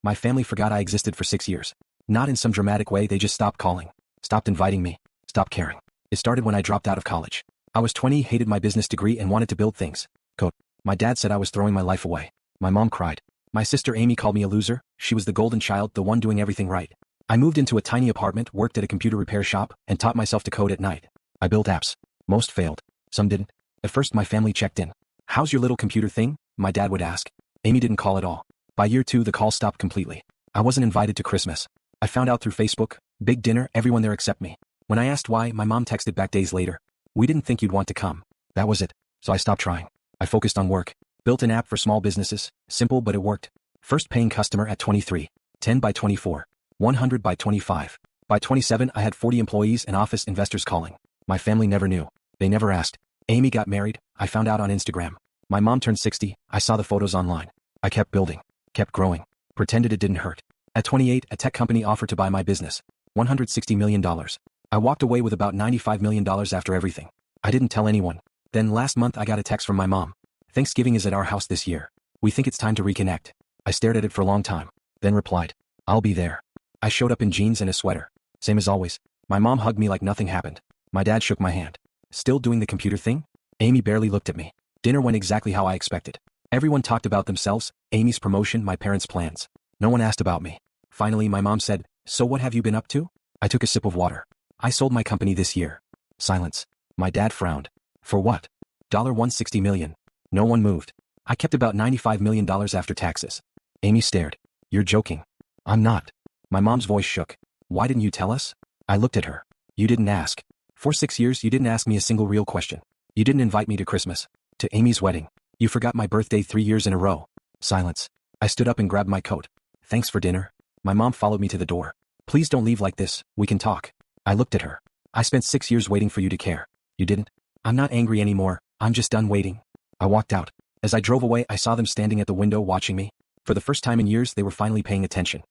My family forgot I existed for 6 years. Not in some dramatic way, they just stopped calling, stopped inviting me, stopped caring. It started when I dropped out of college. I was 20, hated my business degree and wanted to build things. Quote, my dad said I was throwing my life away. My mom cried. My sister Amy called me a loser. She was the golden child, the one doing everything right. I moved into a tiny apartment, worked at a computer repair shop, and taught myself to code at night. I built apps. Most failed. Some didn't. At first my family checked in. How's your little computer thing? My dad would ask. Amy didn't call at all. By year 2 the call stopped completely. I wasn't invited to Christmas. I found out through Facebook. Big dinner, everyone there except me. When I asked why, my mom texted back days later. We didn't think you'd want to come. That was it. So I stopped trying. I focused on work. Built an app for small businesses. Simple, but it worked. First paying customer at 23. 10 by 24. 100 by 25. By 27 I had 40 employees and office investors calling. My family never knew. They never asked. Amy got married. I found out on Instagram. My mom turned 60. I saw the photos online. I kept building. Kept growing. Pretended it didn't hurt. At 28, a tech company offered to buy my business. $160 million. I walked away with about $95 million after everything. I didn't tell anyone. Then last month I got a text from my mom. Thanksgiving is at our house this year. We think it's time to reconnect. I stared at it for a long time. Then replied, I'll be there. I showed up in jeans and a sweater. Same as always. My mom hugged me like nothing happened. My dad shook my hand. Still doing the computer thing? Amy barely looked at me. Dinner went exactly how I expected. Everyone talked about themselves, Amy's promotion, my parents' plans. No one asked about me. Finally, my mom said, so what have you been up to? I took a sip of water. I sold my company this year. Silence. My dad frowned. For what? $160 million. No one moved. I kept about $95 million after taxes. Amy stared. You're joking. I'm not. My mom's voice shook. Why didn't you tell us? I looked at her. You didn't ask. For 6 years you didn't ask me a single real question. You didn't invite me to Christmas. To Amy's wedding. You forgot my birthday 3 years in a row. Silence. I stood up and grabbed my coat. Thanks for dinner. My mom followed me to the door. Please don't leave like this, we can talk. I looked at her. I spent 6 years waiting for you to care. You didn't? I'm not angry anymore, I'm just done waiting. I walked out. As I drove away I saw them standing at the window watching me. For the first time in years they were finally paying attention.